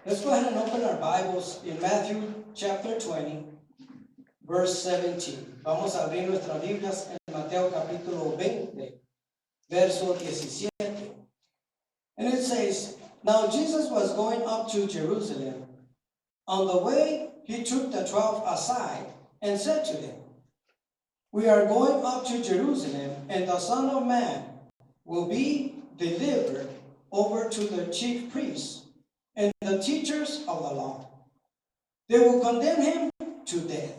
Let's go ahead and open our Bibles in Matthew chapter 20, verse 17. Vamos a abrir nuestras Biblias en Mateo capítulo 20, verso 17. And it says, Now Jesus was going up to Jerusalem. On the way, he took the 12 aside and said to them, We are going up to Jerusalem, and the Son of Man will be delivered over to the chief priests and the teachers of the law. They will condemn him to death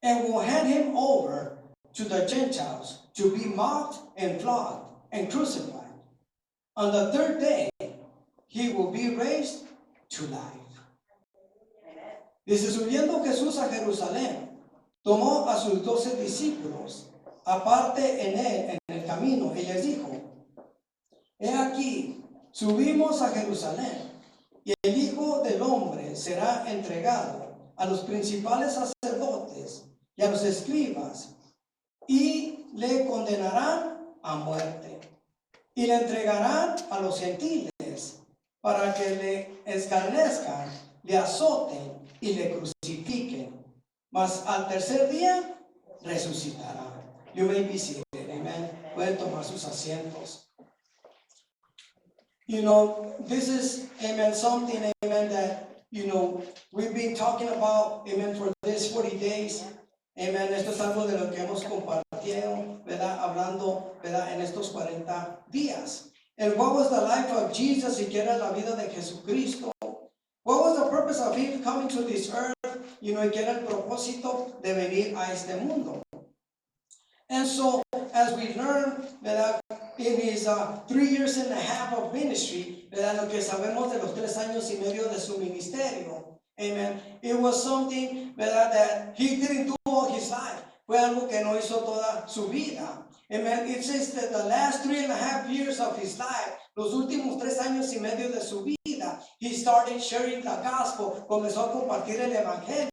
and will hand him over to the Gentiles to be mocked and flogged and crucified. On the third day, he will be raised to life. Dice, subiendo Jesús a Jerusalén, tomó a sus 12 discípulos aparte en el camino y les dijo, He aquí, subimos a Jerusalén, y el Hijo del Hombre será entregado a los principales sacerdotes y a los escribas, y le condenarán a muerte, y le entregarán a los gentiles para que le escarnezcan, le azoten y le crucifiquen, mas al tercer día resucitará. You may be seated, amen. Pueden tomar sus asientos. You know, this is, amen, something, amen, that, you know, we've been talking about, amen, for this 40 days. Amen, esto es algo de lo que hemos compartido, ¿verdad? Hablando, ¿verdad? En estos 40 días. And what was the life of Jesus? Y que era la vida de Jesucristo. What was the purpose of him coming to this earth? You know, y que era el propósito de venir a este mundo. And so, as we learn, ¿verdad? In his 3 years and a half of ministry, ¿verdad? Lo que sabemos de los 3 años y medio de su ministerio, amen. It was something, ¿verdad? That he didn't do all his life. Fue algo que no hizo toda su vida. Amen. It says that the last 3.5 years of his life, los últimos 3 años y medio de su vida, he started sharing the gospel. Comenzó a compartir el evangelio.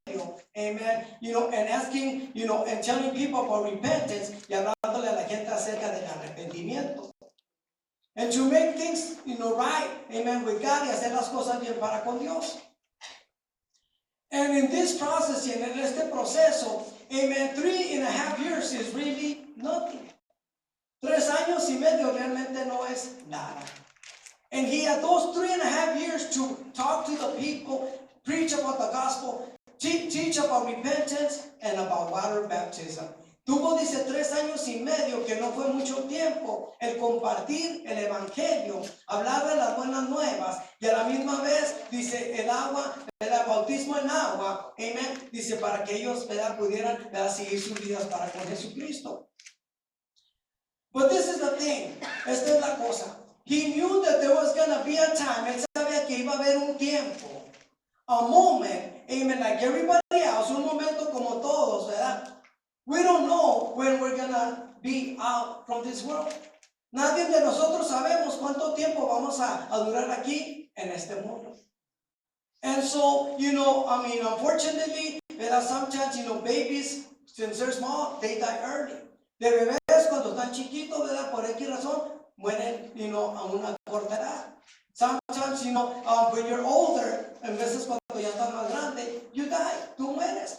Amen. You know, and asking, you know, and telling people about repentance, y hablándole a la gente acerca del arrepentimiento. And to make things, you know, right, amen, with God, y hacer las cosas bien para con Dios. And in this process, y en este proceso, amen, 3.5 years is really nothing. 3 años y medio realmente no es nada. And he had those 3.5 years to talk to the people, preach about the gospel, teach about repentance and about water baptism. Tuvo, dice, 3 años y medio, que no fue mucho tiempo, el compartir el evangelio, hablar de las buenas nuevas, y a la misma vez, dice, el agua, el bautismo en agua, amen, dice, para que ellos, ¿verdad? Pudieran, ¿verdad? Seguir sus vidas para con Jesucristo. But this is the thing, esta es la cosa. He knew that there was going to be a time, él sabía que iba a haber un tiempo, a moment, amen, like everybody else, un momento como todos, ¿verdad? We don't know when we're going to be out from this world. Nadie de nosotros sabemos cuánto tiempo vamos a durar aquí en este mundo. And so, you know, I mean, unfortunately, ¿verdad? Sometimes, you know, babies, since they're small, they die early. De bebés, cuando están chiquitos, ¿verdad? Por X razón, mueren, you know, a una corta edad. Sometimes, you know, when you're older, en veces cuando ya estás más grande, you die, tú mueres.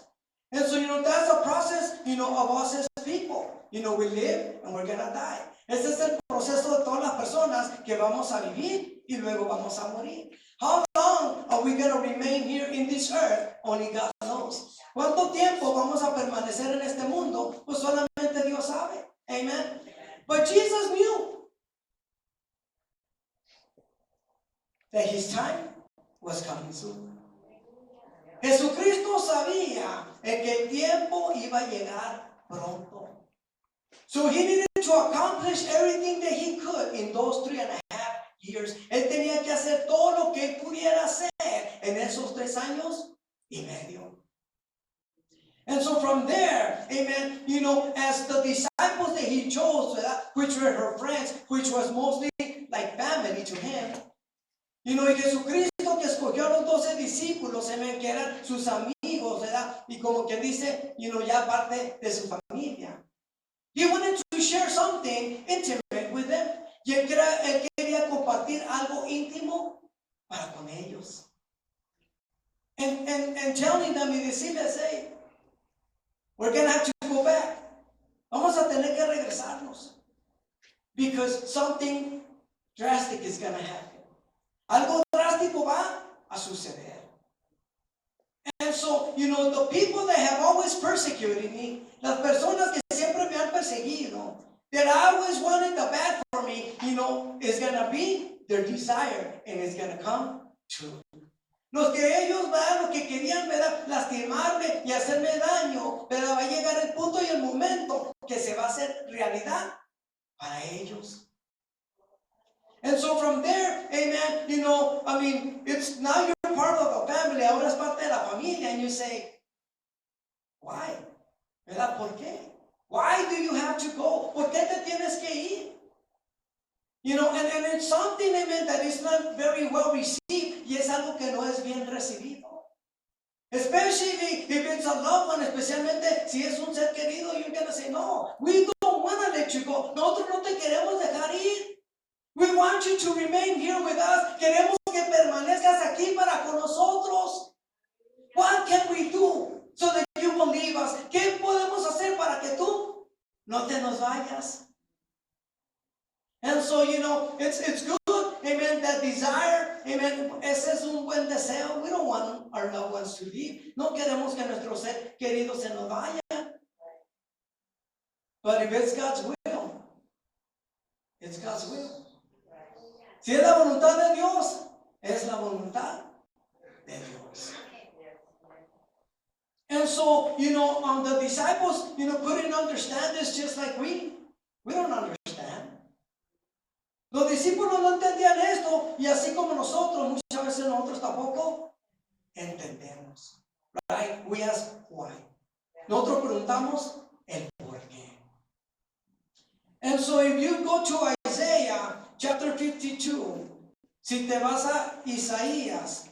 And so, you know, that's a process, you know, of us as people. You know, we live and we're gonna die. Ese es el proceso de todas las personas que vamos a vivir y luego vamos a morir. How long are we gonna remain here in this earth? Only God knows. ¿Cuánto tiempo vamos a permanecer en este mundo? Pues solamente Dios sabe. Amen. But Jesus knew that his time was coming soon. Jesucristo sabía que el tiempo iba a llegar pronto. So he needed to accomplish everything that he could in those 3.5 years. Él tenía que hacer todo lo que él pudiera hacer en esos 3 años y medio. And so from there, amen, you know, as the disciples that he chose, which were her friends, which was mostly like family to him, you know, y Jesucristo que escogió a los 12 discípulos, que eran sus amigos, ¿verdad? Y como que dice, you know, ya parte de su familia. He wanted to share something intimate with them. Y él quería compartir algo íntimo para con ellos. and telling them y decirles, hey, we're going to have to go back. Vamos a tener que regresarnos. Because something drastic is going to happen. Algo drástico va a suceder. And so, the people that have always persecuted me, las personas que siempre me han perseguido, that I always wanted the bad for me, is going to be their desire and it's going to come true. Los que ellos, ¿verdad? Lo que querían, ¿verdad? Lastimarme y hacerme daño, ¿verdad? Va a llegar el punto y el momento que se va a hacer realidad para ellos. And so from there, amen, it's now you're part of the family, ahora es parte de la familia, and you say, why? ¿Verdad? ¿Por qué? Why do you have to go? ¿Por qué te tienes que ir? And it's something, amen, that is not very well received, y es algo que no es bien recibido. Especially if it's a loved one, especialmente si es un ser querido, you're going to say, no, we don't want to let you go. Nosotros no te queremos dejar ir. We want you to remain here with us. Queremos que permanezcas aquí para con nosotros. What can we do so that you will leave us? ¿Qué podemos hacer para que tú no te nos vayas? And so, it's good, amen, that desire, amen, ese es un buen deseo. We don't want our loved ones to leave. No queremos que nuestros ser queridos se nos vayan. But if it's God's will, it's God's will. Si es la voluntad de Dios, es la voluntad de Dios. And so, the disciples, couldn't understand this just like we don't understand. Los discípulos no entendían esto, y así como nosotros, muchas veces nosotros tampoco entendemos. Right? We ask why. Nosotros preguntamos el por qué. And so if you go to Isaiah chapter 52, si te vas a Isaías,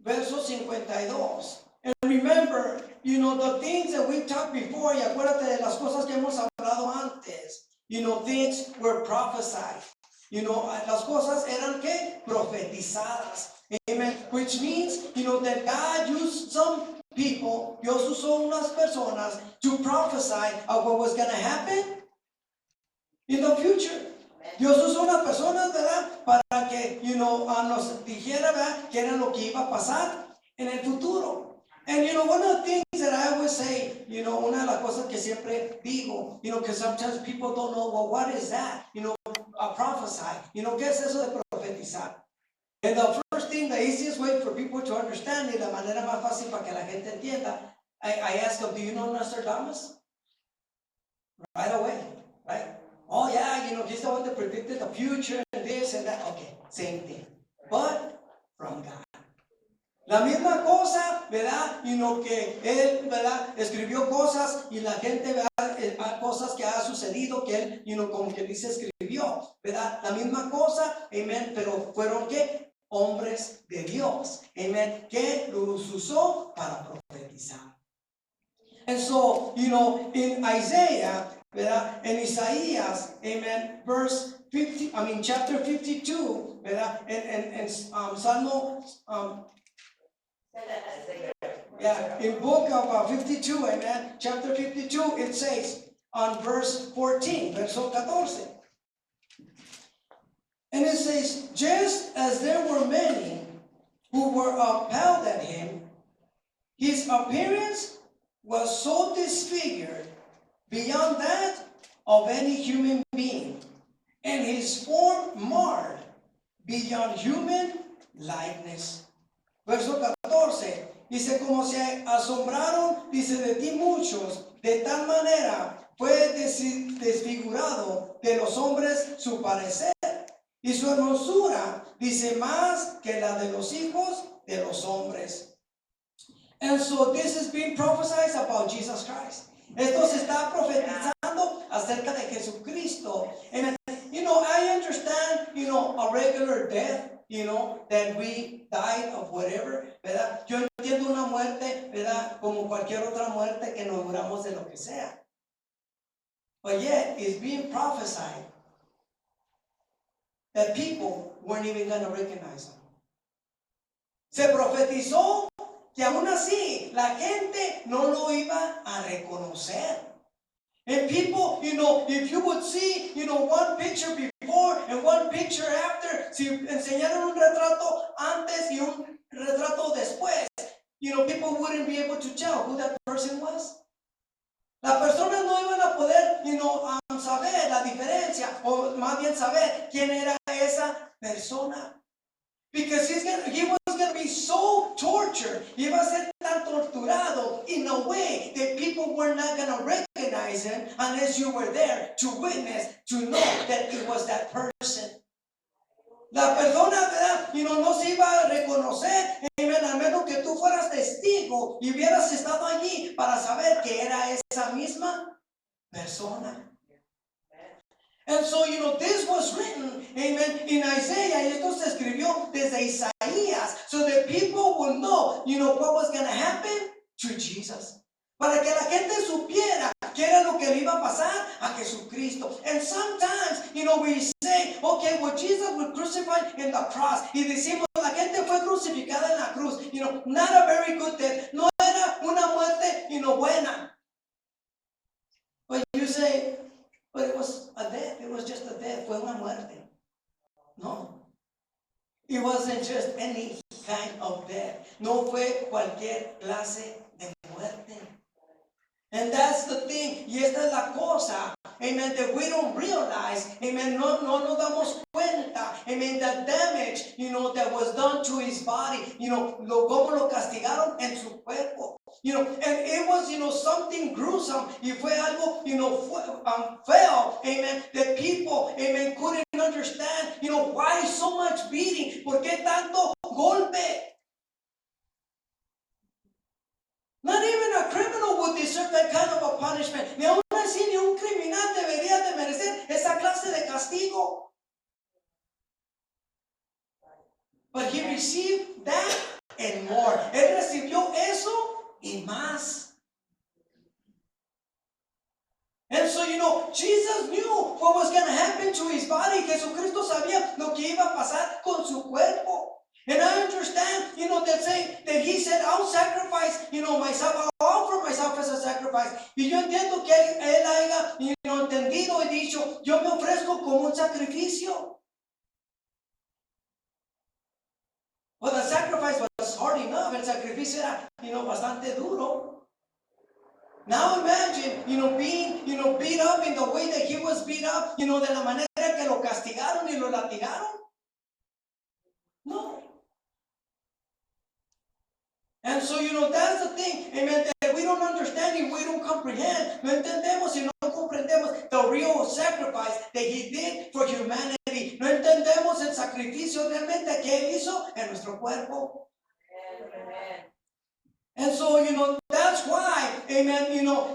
verso 52, and remember, the things that we talked before, y acuérdate de las cosas que hemos hablado antes, things were prophesied. Las cosas eran ¿qué? Profetizadas. Amen. Which means, that God used some people, Dios usó unas personas to prophesy of what was going to happen in the future. Dios usó unas personas, ¿verdad? Para que, nos dijera, ¿verdad? Que era lo que iba a pasar en el futuro. And, one of the things that I always say, una de las cosas que siempre digo, because sometimes people don't know, well, what is that? Prophesy. ¿Qué es eso de profetizar? And the first thing, the easiest way for people to understand, y la manera más fácil para que la gente entienda, I ask them, do you know Nostradamus? Right away, right? Oh yeah, he's the one that predicted the future and this and that. Okay, same thing. But from God. La misma cosa, ¿verdad? Que él, ¿verdad? Escribió cosas y la gente, ¿verdad? Cosas que ha sucedido que él, como que dice, escribió, ¿verdad? La misma cosa, amén, pero fueron, ¿qué? Hombres de Dios, amén, que los usó para profetizar. And so, in Isaiah, ¿verdad? En Isaías, amen, chapter 52, ¿verdad? En Salmo, in book of 52, amen, chapter 52, it says on verse 14, verso 14. And it says, just as there were many who were appalled at him, his appearance was so disfigured beyond that of any human being, and his form marred beyond human likeness. Verso 14, dice, como se asombraron, dice, de ti muchos, de tal manera fue desfigurado de los hombres su parecer, y su hermosura, dice, más que la de los hijos de los hombres. And so this is being prophesied about Jesus Christ. Esto se está profetizando acerca de Jesucristo. And I understand, a regular death, that we died of whatever, ¿verdad? Yo entiendo una muerte, ¿verdad? Como cualquier otra muerte que nos muramos de lo que sea. But yet, it's being prophesied that people weren't even going to recognize him. Se profetizó que aún así la gente no lo iba a reconocer. And people, if you would see, one picture before and one picture after, si enseñaron un retrato antes y un retrato después, people wouldn't be able to tell who that person was. Las personas no iban a poder, saber la diferencia, o más bien saber quién era esa persona. Because he was going to be so tortured, iba a ser tan torturado in a way that people were not going to recognize him unless you were there to witness, to know that it was that person. La persona, ¿verdad? No se iba a reconocer, amen, al menos que tú fueras testigo y hubieras estado allí para saber que era esa misma persona. And so, this was written, amen, in Isaiah, y esto se escribió desde Isaías, so that people would know, what was going to happen to Jesus. Para que la gente supiera qué era lo que le iba a pasar a Jesucristo. And sometimes, we say, okay, well, Jesus was crucified in the cross. Y decimos, la gente fue crucificada en la cruz. Not a very good death. No era una muerte, buena. But you say, but it was a death. It was just a death. Fue una muerte. No. It wasn't just any kind of death. No fue cualquier clase de muerte. And that's the thing. Y esta es la cosa. Amen. That we don't realize. Amen. No nos damos cuenta. Amen. The damage, that was done to his body. Cómo lo castigaron en su cuerpo. And it was, something gruesome. Y fue algo, feo. Amen. That people, amen, couldn't understand. Why so much beating? ¿Por qué tanto golpe? Not even a criminal would deserve that kind of a punishment. Ni aún así, ni un criminal debería de merecer esa clase de castigo. But he received that and more. Él recibió eso y más. And so, Jesus knew what was going to happen to his body. Jesucristo sabía lo que iba a pasar con su cuerpo. And I understand, that he said, I'll sacrifice, myself, I'll offer myself as a sacrifice. Y yo entiendo que él haya, entendido y dicho, yo me ofrezco como un sacrificio. Well, the sacrifice was hard enough. El sacrificio era, bastante duro. Now imagine, being, beat up in the way that he was beat up, de la manera que lo castigaron y lo latigaron. No. And so, that's the thing, amen, that we don't understand and we don't comprehend. No entendemos y no comprendemos the real sacrifice that he did for humanity. No entendemos el sacrificio realmente que él hizo en nuestro cuerpo. Amen. And so, that's why, amen,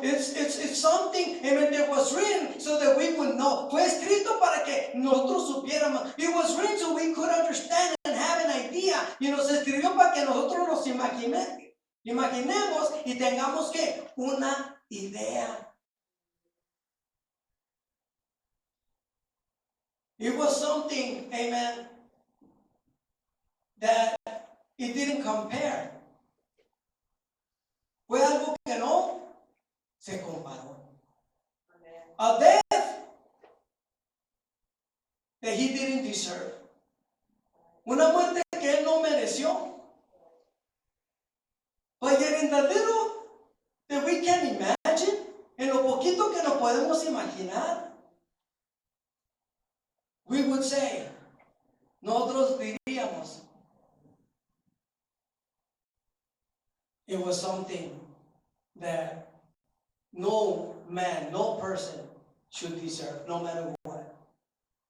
it's something, amen, that was written so that we would know. Fue escrito para que nosotros supiéramos. It was written so we could understand and have an idea. Se escribió para que nosotros nos imaginemos y tengamos que una idea. It was something, amen, that it didn't compare. Fue algo que no se comparó. A death that he didn't deserve. Una muerte que él no mereció. But yet in the little that we can imagine, en lo poquito que nos podemos imaginar, we would say, nosotros diríamos, it was something that no man, no person should deserve, no matter what.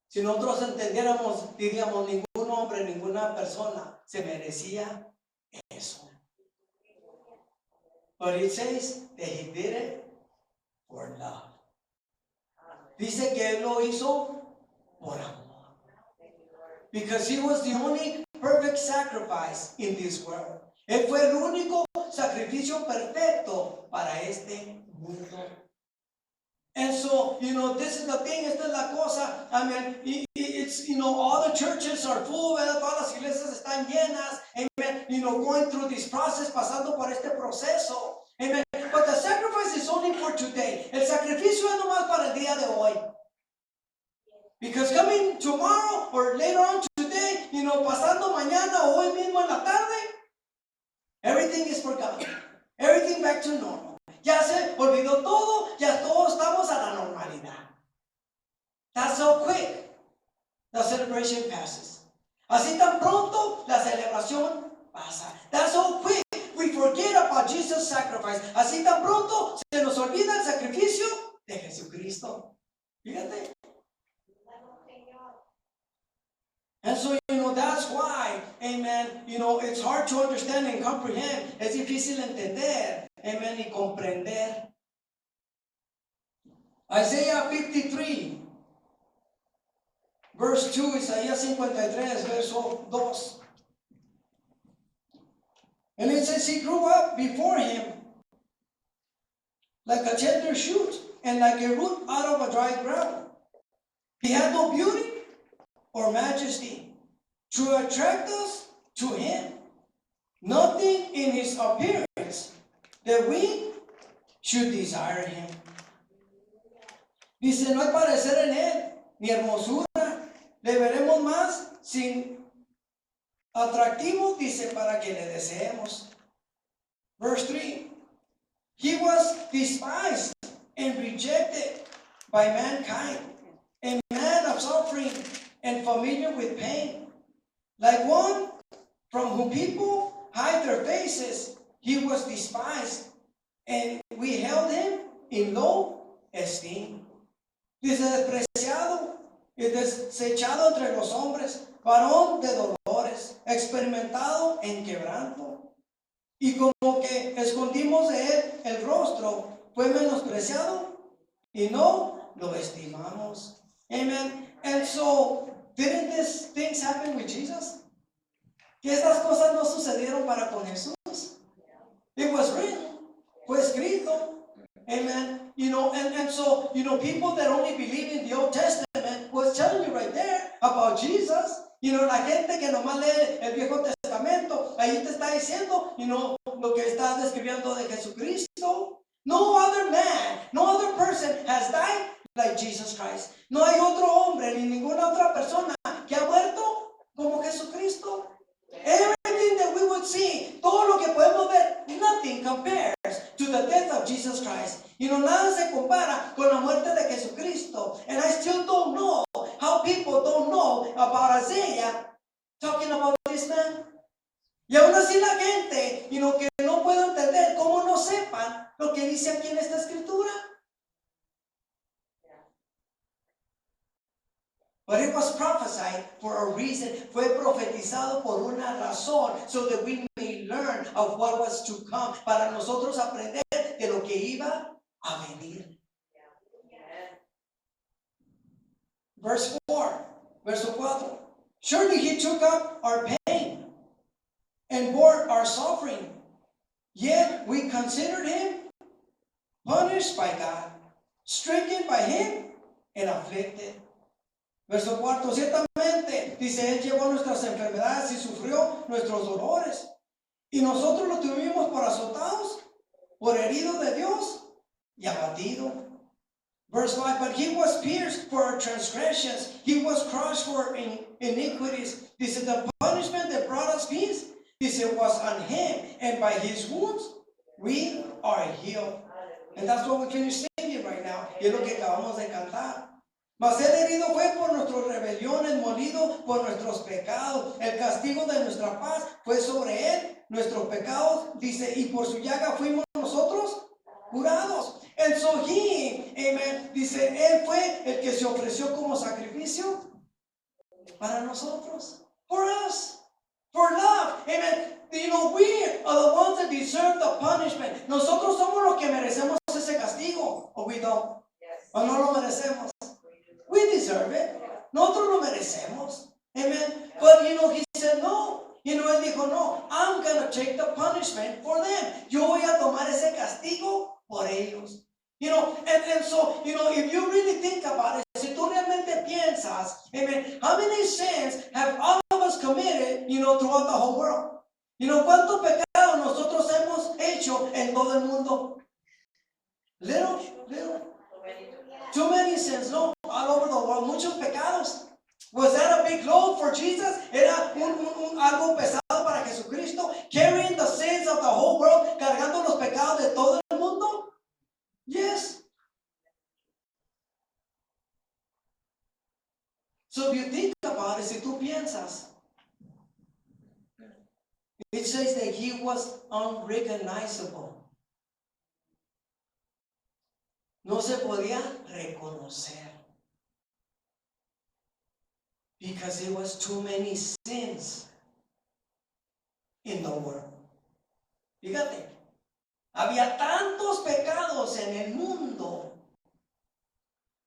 Si nosotros entendiéramos, diríamos, ningún hombre, ninguna persona se merecía eso. But it says that he did it for love. Dice que él lo hizo por amor. Because he was the only perfect sacrifice in this world. Él fue el único sacrificio perfecto para este mundo. And so, this is the thing, esta es la cosa. I mean, it's, all the churches are full, ¿verdad? Todas las iglesias están llenas. Amen. going through this process, pasando por este proceso. Amen. But the sacrifice is only for today. El sacrificio es nomás para el día de hoy. Because coming tomorrow or later on today, pasando mañana o hoy mismo en la tarde, everything is forgotten. Everything back to normal. Ya se olvidó todo, ya todos estamos a la normalidad. That's so quick. The celebration passes. Así tan pronto la celebración pasa. That's so quick. We forget about Jesus' sacrifice. Así tan pronto se nos olvida el sacrificio de Jesucristo. Fíjate. And so, that's why, amen, it's hard to understand and comprehend. Es difícil entender, amen, y comprender. Isaiah 53, verse 2, Isaías 53, verso 2. And it says, he grew up before him like a tender shoot and like a root out of a dry ground. He had no beauty or majesty to attract us to him. Nothing in his appearance that we should desire him. Dice, no hay parecer en él, ni hermosura. Le veremos más sin atractivo, dice, para que le deseemos. Verse 3. He was despised and rejected by mankind, a man of suffering and familiar with pain. Like one from whom people hide their faces, he was despised, and we held him in low esteem. Dice, despreciado y desechado entre los hombres, varón de dolores, experimentado en quebranto. Y como que escondimos de él el rostro, fue menospreciado y no lo estimamos. Amen. And so, didn't these things happen with Jesus? Que estas cosas no sucedieron para con Jesús. It was written, fue escrito. Amen. And so, people that only believe in the Old Testament was telling you right there about Jesus. La gente que nomás lee el Viejo Testamento, ahí te está diciendo, lo que está describiendo de Jesucristo. No other man, no other person has died like Jesus Christ. No hay otro hombre ni ninguna otra persona que ha muerto como Jesucristo. Everything that we would see, todo lo que podemos ver, nothing compares to the death of Jesus Christ. Nada se compara con la muerte de Jesucristo. And I still don't know how people don't know about Isaiah talking about this man. Y aún así la gente, que no puedo entender cómo no sepan lo que dice aquí en esta escritura. But it was prophesied for a reason. Fue profetizado por una razón, so that we may learn of what was to come. Para nosotros aprender de lo que iba a venir. Verse 4, verso 4. Surely he took up our pain and bore our suffering. Yet we considered him punished by God, stricken by him, and afflicted. Verso 4, ciertamente, dice, él llevó nuestras enfermedades y sufrió nuestros dolores. Y nosotros lo tuvimos por azotados, por herido de Dios y abatido. Verse 5, but he was pierced for our transgressions. He was crushed for iniquities. Dice, the punishment that brought us peace, dice, was on him. And by his wounds, we are healed. And that's what we finish singing right now. Y es lo que acabamos de cantar. Mas el herido fue por nuestras rebeliones, molido por nuestros pecados. El castigo de nuestra paz fue sobre él. Nuestros pecados, dice, y por su llaga fuimos nosotros curados. And so he, amen, dice, él fue el que se ofreció como sacrificio para nosotros. For us. For love. Amen. We are the ones that deserve the punishment. Nosotros somos los que merecemos ese castigo. Or we don't. Yes. O no lo merecemos. We deserve it. Nosotros lo merecemos. Amen. But he said no. Él dijo no. I'm going to take the punishment for them. Yo voy a tomar ese castigo por ellos. And so, if you really think about it, si tú realmente piensas, amen, how many sins have all of us committed, throughout the whole world? You know, ¿cuántos pecados nosotros hemos hecho en todo el mundo? Little. Too many sins, no, all over the world, muchos pecados. Was that a big load for Jesus? Era algo pesado para Jesucristo, carrying the sins of the whole world, cargando los pecados de todo el mundo? Yes. So if you think about it, si tú piensas, it says that he was unrecognizable. No se podía reconocer. Because there was too many sins in the world. Fíjate, había tantos pecados en el mundo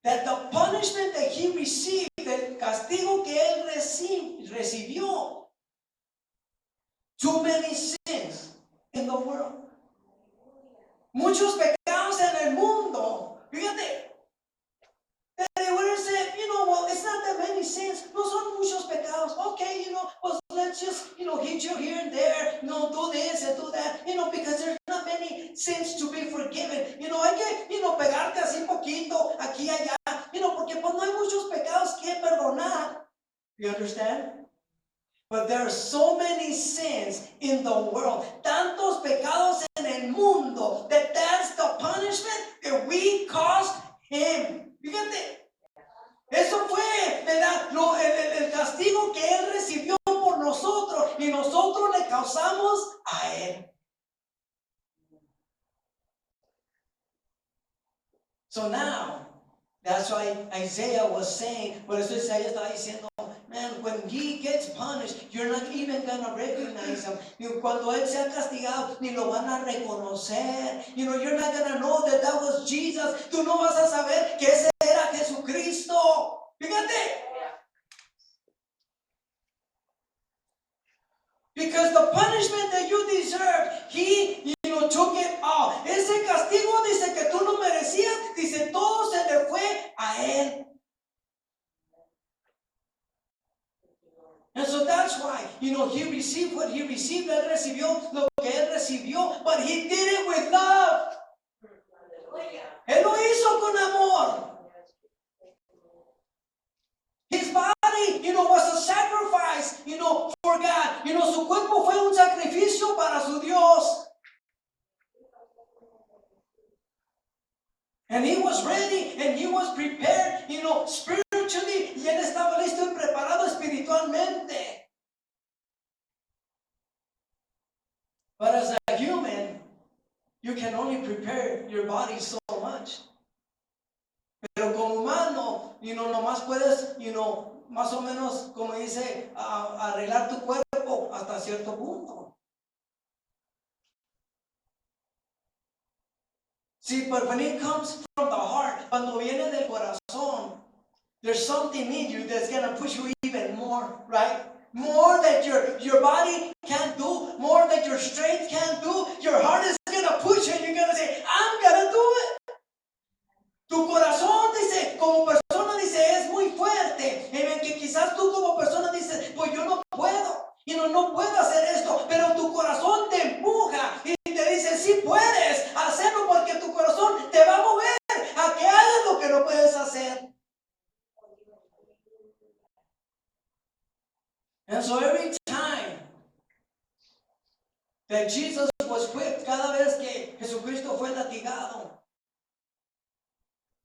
that the punishment that he received, el castigo que él recibió, too many sins in the world. Muchos pecados en el mundo. Fíjate. They would have said, you know, well, it's not that many sins. No son muchos pecados. Okay, you know, well, let's just, you know, hit you here and there. You know, do this and do that. You know, because there's not many sins to be forgiven. You know, hay que, you know, pegarte así poquito, aquí, allá. You know, porque pues no hay muchos pecados que perdonar. You understand? But there are so many sins in the world. Tantos pecados en el mundo that that's the punishment that we caused him. Fíjate, eso fue, ¿verdad? El castigo que él recibió por nosotros y nosotros le causamos a él. So now, that's why Isaiah was saying, por eso Isaiah estaba diciendo, man, when he gets punished, you're not even going to recognize him. Cuando él sea castigado, ni lo van a reconocer. You know, you're not going to know that that was Jesus. Tú no vas a saber que ese era Jesucristo. Fíjate. Because the punishment that you deserve, he, you know, took it off. Ese castigo, dice, que tú no merecías, dice, todo se le fue a él. And so that's why, you know, he received what he received. Él recibió lo que él recibió, but he did it with love. Él lo hizo con amor. His body, you know, was a sacrifice, you know, for God. You know, su cuerpo fue un sacrificio para su Dios. And he was ready and he was prepared, you know, spiritually. Y él estaba listo y preparado espiritualmente. But as a human, you can only prepare your body so much. Pero como humano, you know, nomás puedes, you know, más o menos, como dice, arreglar tu cuerpo hasta cierto punto. See, but when it comes from the heart, cuando viene del corazón, there's something in you that's going to push you even more, right? More that your body can't do, more that your strength can't do. Your heart is going to push you and you're going to say, I'm going to do it. Tu corazón dice, como persona dice, es muy fuerte. En que quizás tú como persona dices, pues yo no puedo. Y no puedo hacer esto. Pero tu corazón te empuja y te dice, sí puedes hacerlo porque tu corazón te va a mover a que hagas lo que no puedes hacer. And so every time that Jesus was whipped, cada vez que Jesucristo fue latigado,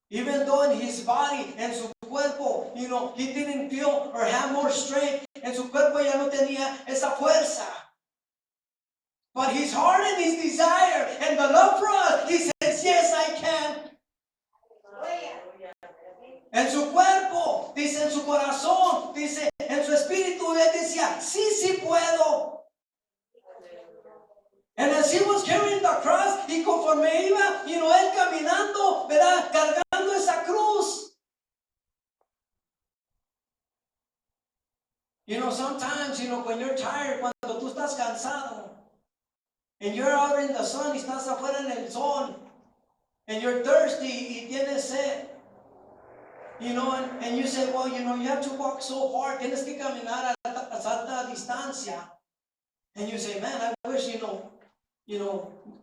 even though in his body, en su cuerpo, you know, he didn't feel or have more strength, en su cuerpo ya no tenía esa fuerza. But his heart and his desire and the love for us, he says, yes, I can. En su cuerpo, dice, en su corazón, dice, en su espíritu, él decía, sí puedo. And as he was carrying the cross, y conforme iba, you know, él caminando, ¿verdad? Cargando esa cruz. You know, sometimes, you know, when you're tired, cuando tú estás cansado, and you're out in the sun, y estás afuera en el sol, and you're thirsty, y tienes sed, you know, and you say, well, you know, you have to walk so far, tienes que caminar a alta distancia. And you say, man, I wish,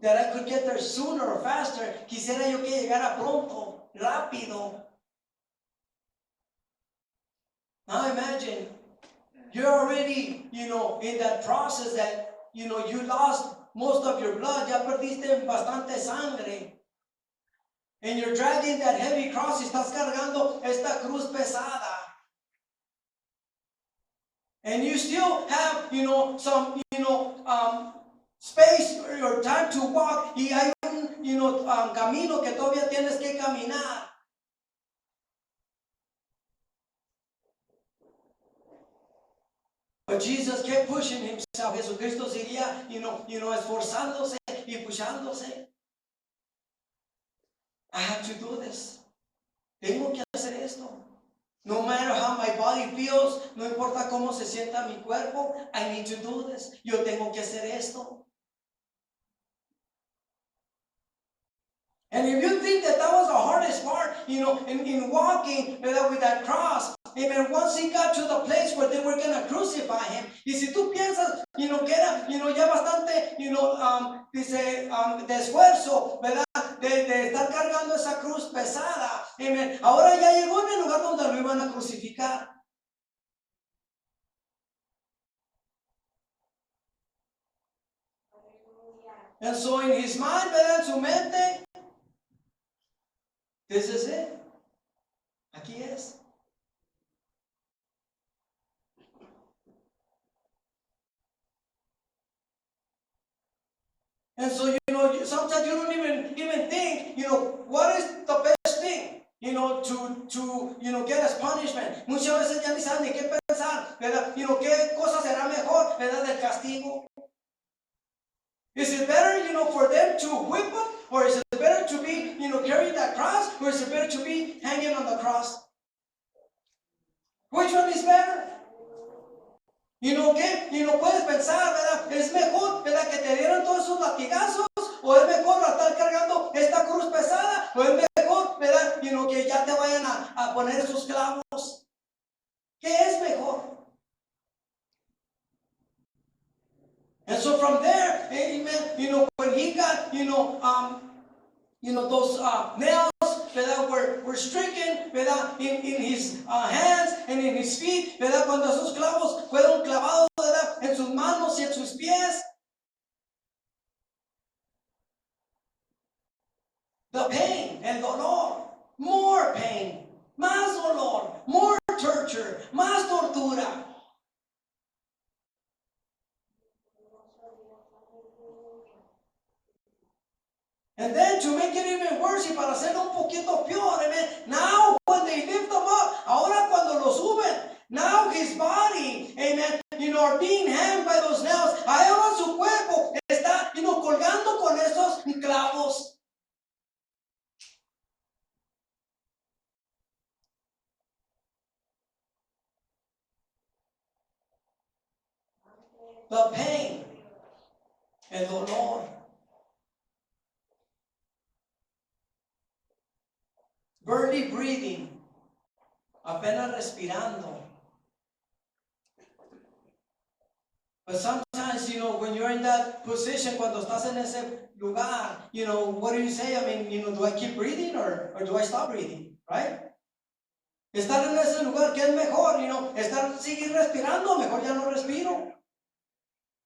that I could get there sooner or faster. Quisiera yo que llegara pronto, rápido. Now imagine, you're already, in that process that, you lost most of your blood. Ya perdiste bastante sangre. And you're dragging that heavy cross. Y estás cargando esta cruz pesada. And you still have, some, space or time to walk. Y hay un, camino que todavía tienes que caminar. But Jesus kept pushing himself. Jesucristo seguía, esforzándose y pushándose. I have to do this. Tengo que hacer esto. No matter how my body feels, no importa cómo se sienta mi cuerpo, I need to do this. Yo tengo que hacer esto. And if you think that was the hardest part, in walking with that cross, amen, once he got to the place where they were going to crucify him, y si tú piensas, que era, ya bastante, de esfuerzo, ¿verdad? De estar cargando esa cruz pesada, amen, ahora ya llegó en el lugar donde lo iban a crucificar. And so in his mind, ¿verdad? En su mente, this is it. Aquí es. And so, sometimes you don't even think, what is the best thing, to get as punishment. Muchas veces ya ni saben ni qué pensar, ¿verdad? Qué cosa será mejor, ¿verdad? Del castigo. Is it better, for them to whip them? Or is it better to be, carrying that cross? Or is it better to be hanging on the cross? Which one is better? ¿Qué? Puedes pensar, ¿verdad? Es mejor, ¿verdad? Que te dieron todos esos latigazos. O es mejor estar cargando esta cruz pesada. O es mejor, ¿verdad? Que ya te vayan a poner esos clavos. ¿Qué es mejor? And so from there, amen, when he got, those nails, ¿verdad? Were stricken, ¿verdad? In his hands and in his feet, ¿verdad? Cuando esos clavos fueron clavados, ¿verdad? En sus manos y en sus pies. The pain, el dolor, more pain, más dolor, more torture, más tortura. And then to make it even worse, y para hacerlo un poquito peor, amen, now when they lift them up, ahora cuando lo suben, now his body, amen, are being hanged by those nails. Ahora su cuerpo está, colgando con esos clavos. The pain, el dolor. Barely breathing, apenas respirando. But sometimes, when you're in that position, cuando estás en ese lugar, what do you say? I mean, do I keep breathing or do I stop breathing? Right? Estar en ese lugar, ¿qué es mejor? Seguir respirando, mejor ya no respiro.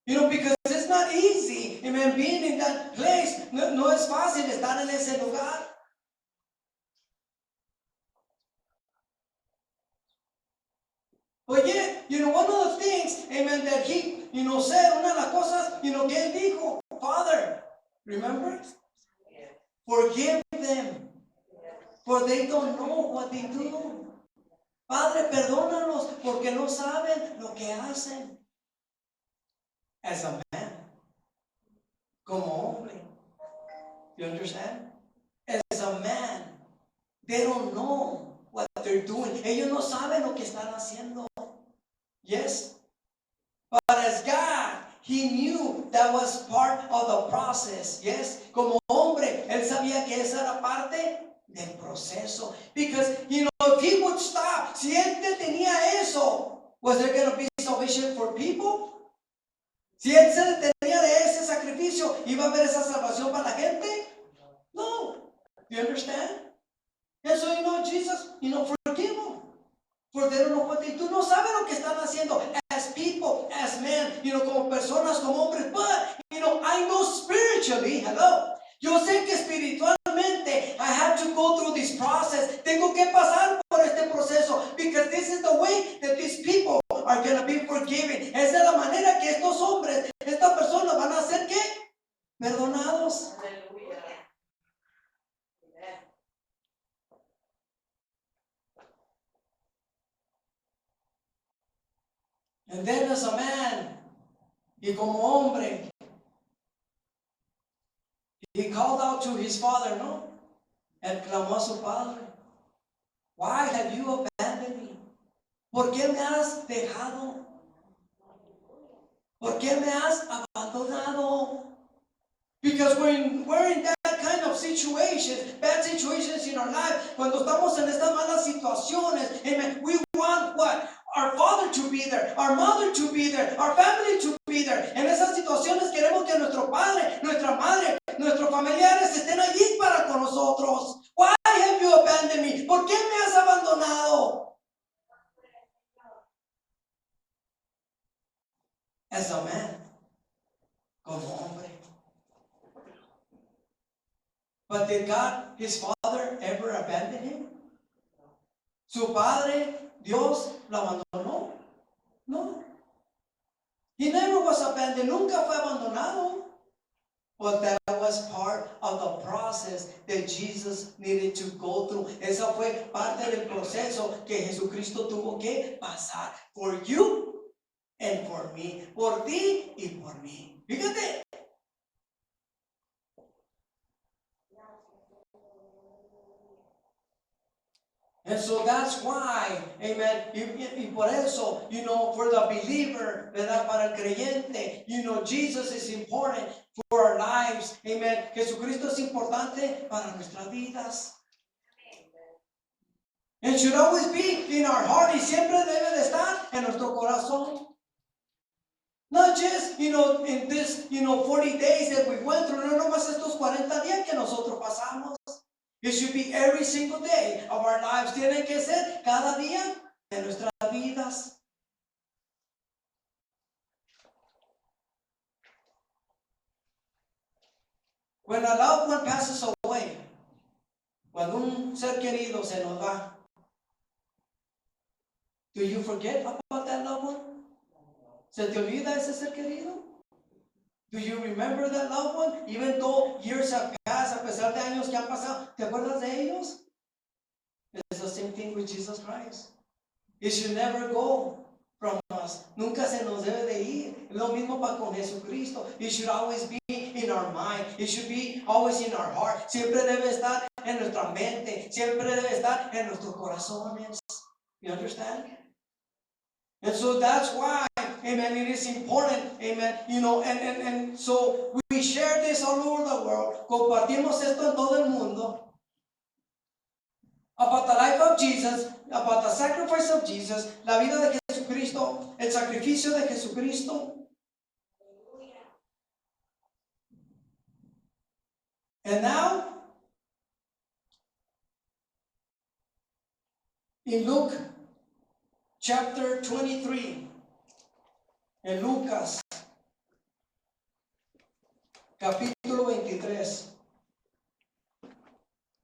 Because it's not easy, amen, being in that place. No es fácil estar en ese lugar. But yet, one of the things, amen, that he, said, una de las cosas, que él dijo, Father, remember? Forgive them, for they don't know what they do. Padre, perdónalos, porque no saben lo que hacen. As a man, como hombre, you understand? As a man, they don't know what they're doing. Ellos no saben lo que están haciendo. Yes? But as God, he knew that was part of the process. Yes? Como hombre, él sabía que esa era parte del proceso. Because, if he would stop, si él tenía eso, was there going to be salvation for people? Si él se detenía de ese sacrificio, ¿iba a haber esa salvación para la gente? No. Do you understand? And so, Jesus, forgive them. For they don't know what they do. Tú no sabes lo que están haciendo as people, as men, como personas, como hombres. But, I know spiritually, hello. Yo sé que espiritualmente I have to go through this process. Tengo que pasar por este proceso. Because this is the way that these people are going to be forgiven. Esa es la manera que estos hombres, estas personas van a ser, ¿qué? Perdonados. And then as a man, y como hombre, he called out to his father, ¿no? Él clamó a su padre. Why have you abandoned me? ¿Por qué me has dejado? ¿Por qué me has abandonado? Because when we're in that kind of situations, bad situations in our life, cuando estamos en estas malas situaciones, amen, we want what? Our father to be there, our mother to be there, our family to be there. En esas situaciones queremos que nuestro padre, nuestra madre, nuestros familiares estén allí para con nosotros. Why have you abandoned me? ¿Por qué me has abandonado? As a man, como hombre. But did God, his father, ever abandon him? ¿Su padre, Dios, lo abandonó? No. He never was abandoned. Nunca fue abandonado. But that was part of the process that Jesus needed to go through. Esa fue parte del proceso que Jesucristo tuvo que pasar. For you and for me. Por ti y por mí. Fíjate. And so that's why, amen, y por eso, for the believer, ¿verdad? Para el creyente, Jesus is important for our lives, amen. Jesucristo es importante para nuestras vidas. And should always be in our heart, y siempre debe de estar en nuestro corazón. Not just, in this, 40 days that we went through, no nomás estos 40 días que nosotros pasamos. It should be every single day of our lives. Tiene que ser cada día de nuestras vidas. When a loved one passes away, cuando un ser querido se nos va, do you forget about that loved one? ¿Se te olvida ese ser querido? Do you remember that loved one? Even though years have passed, a pesar de años que han pasado, ¿te acuerdas de ellos? It's the same thing with Jesus Christ. It should never go from us. Nunca se nos debe de ir. Lo mismo para con Jesucristo. It should always be in our mind. It should be always in our heart. Siempre debe estar en nuestra mente. Siempre debe estar en nuestros corazones. You understand? And so that's why, amen, it is important, amen, and so we share this all over the world. Compartimos esto en todo el mundo. About the life of Jesus, about the sacrifice of Jesus, la vida de Jesucristo, el sacrificio de Jesucristo. And now, in Luke chapter 23, en Lucas, capítulo 23,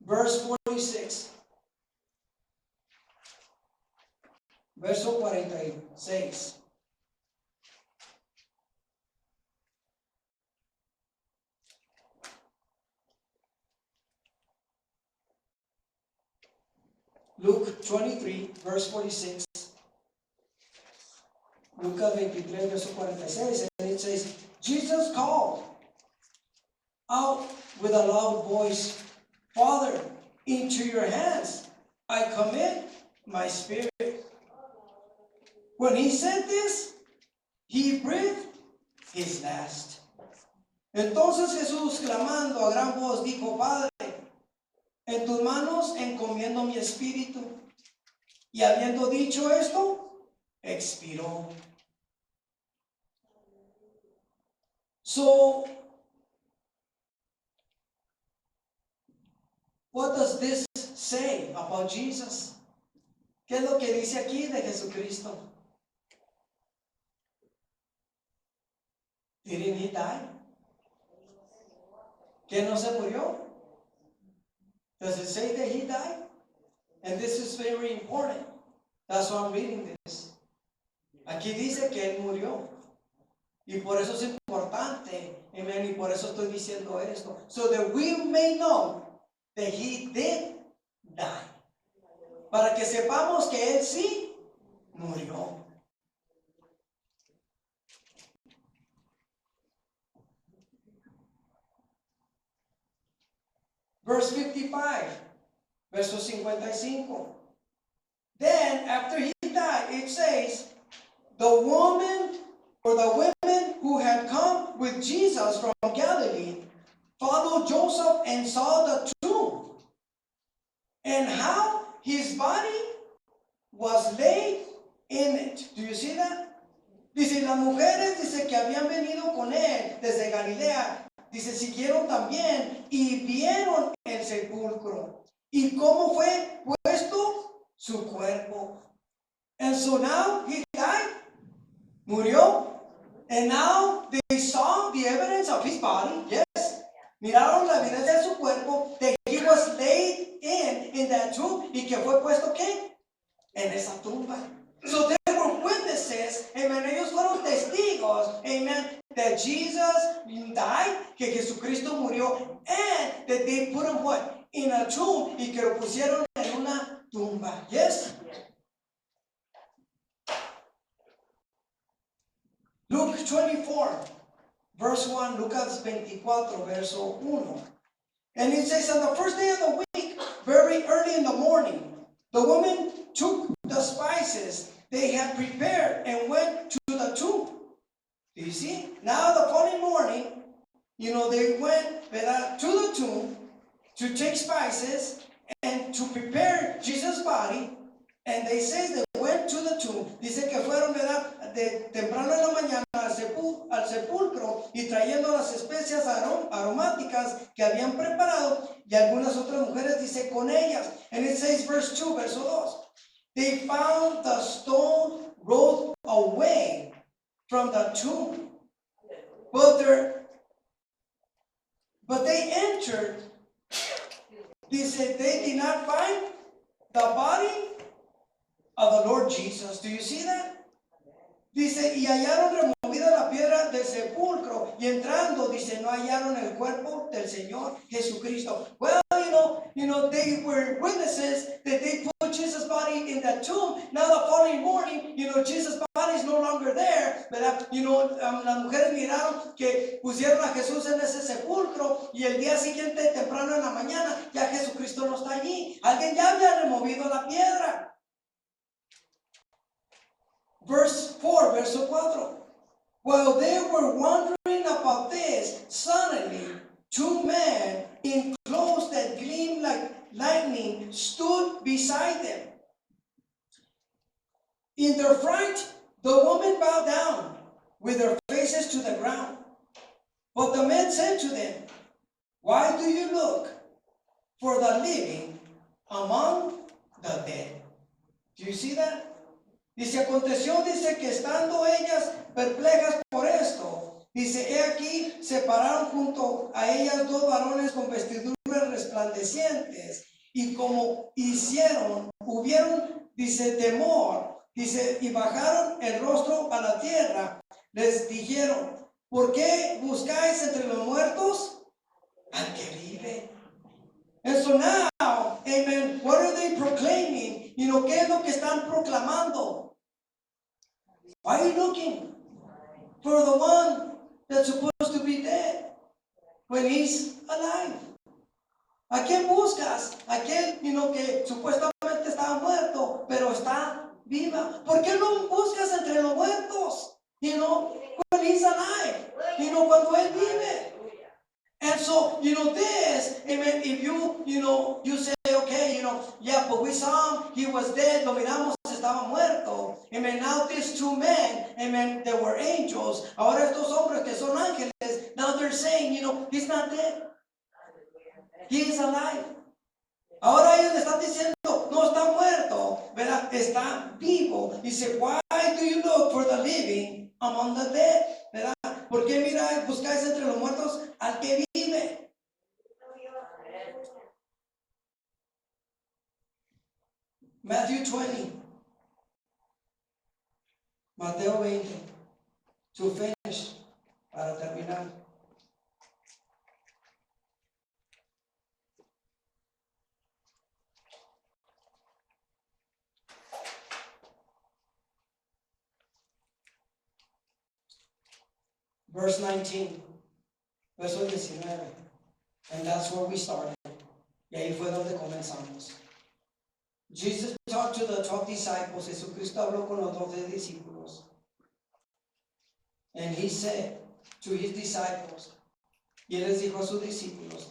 verse 46. Verso 46. Luke 23, verse 46. Lucas 23, verso 46. And it says, Jesus called out with a loud voice, Father, into your hands I commit my spirit. When he said this, he breathed his last. Entonces Jesús, clamando a gran voz, dijo, Padre, en tus manos encomiendo mi espíritu. Y habiendo dicho esto, expiró. So, what does this say about Jesus? ¿Qué es lo que dice aquí de Jesucristo? Didn't he die? ¿Que no se murió? Does it say that he died? And this is very important. That's why I'm reading this. Aquí dice que él murió. Y por eso es importante. Amen. Y por eso estoy diciendo esto. So that we may know that he did die. Para que sepamos que él sí murió. Verse 55, verso 55. Then, after he died, it says, the woman or the women who had come with Jesus from Galilee followed Joseph and saw the tomb and how his body was laid in it. Do you see that? Dice, las mujeres, dice, que habían venido con él desde Galilea, dice, siguieron también y vieron el sepulcro y cómo fue puesto su cuerpo. And so now he died, murió, and now they saw the evidence of his body, yes. Miraron la evidencia de su cuerpo, that he was laid in that tomb, y que fue puesto, ¿qué? En esa tumba. So they were witnesses, amen, ellos fueron testigos, amen, that Jesus died, que Jesucristo murió, and that they put him what? In a tomb, y que lo pusieron en una tumba, yes? Luke 24, verse 1, Lucas 24, verso 1. And it says, on the first day of the week, very early in the morning, the women took the spices they had prepared and went to the tomb. Do you see? Now the following morning, they went to the tomb to take spices and to prepare Jesus' body. And they say they went to the tomb. Dice que fueron, de temprano en la mañana al sepulcro y trayendo las especias aromáticas que habían preparado y algunas otras mujeres, dice, con ellas. And it says, verse 2, verso 2. They found the stone rolled away from the tomb. But they entered. Dice, they did not find the body of the Lord Jesus. Do you see that? Dice, y hallaron removida la piedra del sepulcro, y entrando, dice, no hallaron el cuerpo del Señor Jesucristo. Well, they were witnesses that they put Jesus' body in that tomb. Now the following morning, Jesus' body is no longer there, ¿verdad? Las mujeres miraron que pusieron a Jesús en ese sepulcro, y el día siguiente, temprano en la mañana, ya Jesucristo no está allí. Alguien ya había removido la piedra. Verse 4, verso 4. While they were wondering about this, suddenly 2 men in clothes that gleamed like lightning stood beside them. In their fright, the women bowed down with their faces to the ground. But the men said to them, why do you look for the living among the dead? Do you see that? Dice, aconteció, dice, que estando ellas perplejas por esto, dice, he aquí, se pararon junto a ellas 2 varones con vestiduras resplandecientes, y como hubieron, dice, temor, dice, y bajaron el rostro a la tierra, les dijeron, ¿por qué buscáis entre los muertos al que vive? And so now, amen, what are they proclaiming? ¿Qué es lo que están proclamando? Why are you looking for the one that's supposed to be dead when he's alive? ¿A quién buscas? Aquel, que supuestamente estaba muerto, pero está viva. ¿Por qué no buscas entre los muertos? When he's alive. Cuando él vive. And so, this, amen, if you say, okay, yeah, but we saw him, he was dead, lo miramos, estaba muerto. Amen, now these 2 men, amen, they were angels. Ahora estos hombres que son ángeles, he's not dead. He is alive. Ahora ellos le están diciendo, no está muerto, ¿verdad? Está vivo. Dice, why do you look for the living among the dead? ¿Verdad? ¿Por qué buscáis entre los muertos al que vive? Matthew 20. Mateo 20. To finish. Para terminar. Verse 19, verso 19, and that's where we started. Y ahí fue donde comenzamos. Jesus talked to the 12 disciples. Jesucristo habló con los 12 discípulos. And he said to his disciples, y él les dijo a sus discípulos,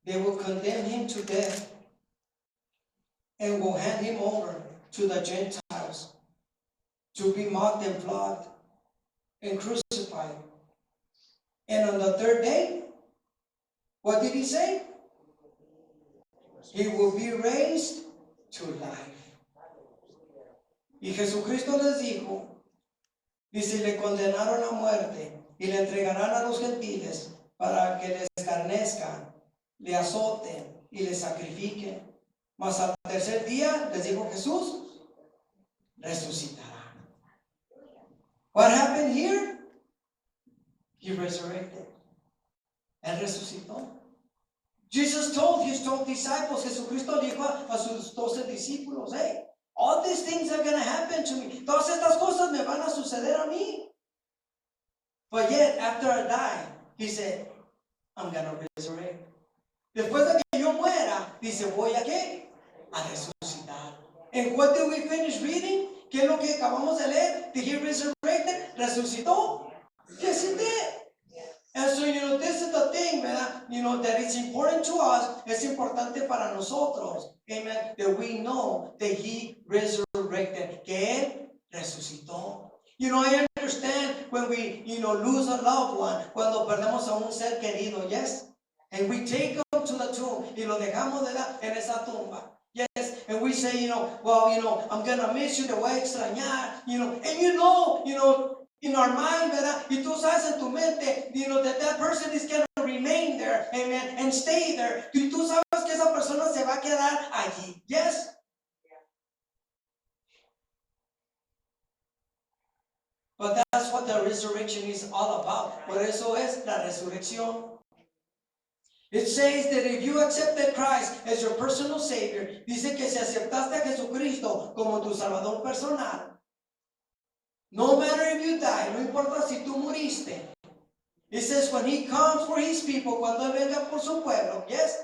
they will condemn him to death and will hand him over to the Gentiles to be mocked and flogged and crucified. And on the third day, what did he say? He will be raised to life. Y Jesucristo les dijo, dice, le condenaron a muerte y le entregarán a los gentiles para que les escarnezcan, le azoten y le sacrifiquen. Mas al tercer día, les dijo Jesús, resucitará. What happened here? He resurrected. Él resucitó. Jesus told his 12 disciples, Jesucristo dijo a sus 12 discípulos, hey, all these things are going to happen to me. Todas estas cosas me van a suceder a mí. But yet, after I die, he said, I'm going to resurrect. Después de que yo muera, dice, voy a ¿qué? A resucitar. And what did we finish reading? ¿Qué es lo que acabamos de leer? Did he resurrected? ¿Resucitó? Yes, he did. And so, this is the thing, ¿verdad? That it's important to us. Es importante para nosotros. Amen. That we know that he resurrected. Que él resucitó. I understand when we, lose a loved one. Cuando perdemos a un ser querido, yes? And we take them to the tomb. Y lo dejamos en esa tumba. Yes, and we say, well, I'm going to miss you, te voy a extrañar, and in our mind, ¿verdad? Y tú sabes en tu mente, that person is going to remain there, amen, and stay there. Y tú sabes que esa persona se va a quedar allí, yes? But that's what the resurrection is all about. Por eso es la resurrección. It says that if you accepted Christ as your personal Savior, dice que si aceptaste a Jesucristo como tu Salvador personal, no matter if you die, no importa si tú muriste. It says when he comes for his people, cuando él venga por su pueblo, yes?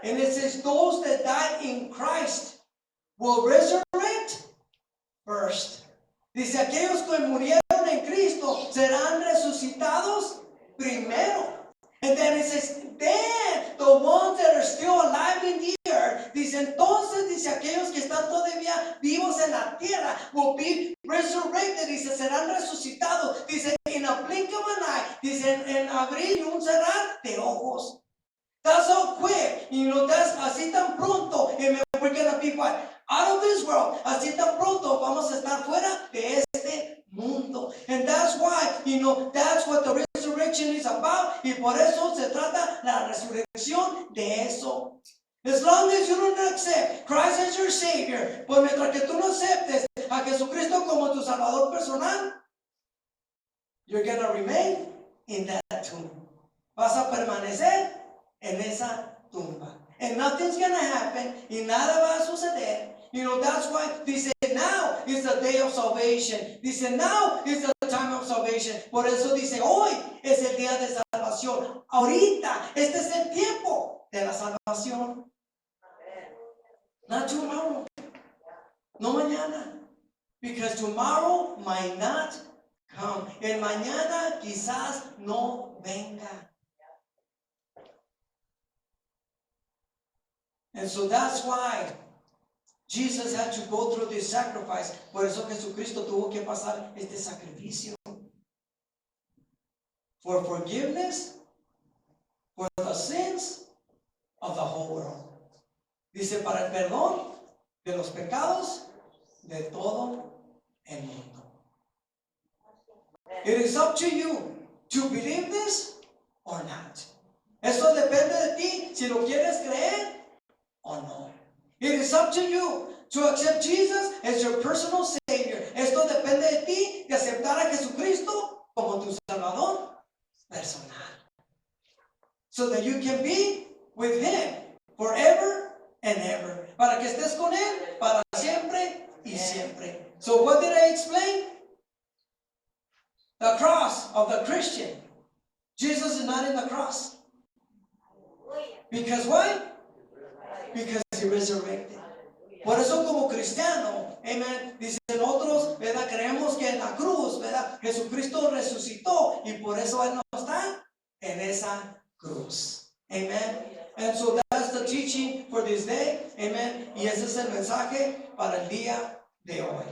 And it says those that died in Christ will resurrect first. Dice aquellos que murieron en Cristo serán resucitados primero. And then it says, then the ones that are still alive in the earth, dice entonces, dice aquellos que están todavía vivos en la tierra, will be resurrected, dice serán resucitados, dice in a blink of an eye, dice en abrir y un cerrar de ojos. That's so quick, that's así tan pronto, and we're gonna be what? Out of this world, así tan pronto vamos a estar fuera de este mundo. And that's why, that's what the resurrection is about. Y por eso se trata la resurrección de eso. As long as you don't accept Christ as your Savior, pues mientras que tú no aceptes a Jesucristo como tu Salvador personal, you're going to remain in that tomb. Vas a permanecer en esa tumba. And nothing's going to happen. Y nada va a suceder. That's why dice now is the day of salvation. Dice now is the time of salvation. Por eso dice hoy es el día de salvación. Ahorita, este es el tiempo de la salvación. Not tomorrow. No mañana. Because tomorrow might not come. El mañana quizás no venga. And so that's why Jesus had to go through this sacrifice. Por eso Jesucristo tuvo que pasar este sacrificio. For forgiveness for the sins of the whole world. Dice, para el perdón de los pecados de todo el mundo. It is up to you to believe this or not. Esto depende de ti si lo quieres creer o no. It is up to you to accept Jesus as your personal Savior. Esto depende de ti de aceptar a Jesucristo como tu Salvador personal. So that you can be with Him forever and ever. Para que estés con Él para siempre y siempre. So what did I explain? The cross of the Christian. Jesus is not in the cross. Because why? Because He resurrected. Por eso como cristiano, amen, dicen otros, ¿verdad? Creemos que en la cruz, ¿verdad? Jesucristo resucitó y por eso Él no está en esa cruz. Amen. And so that's the teaching for this day. Amen. Y ese es el mensaje para el día de hoy.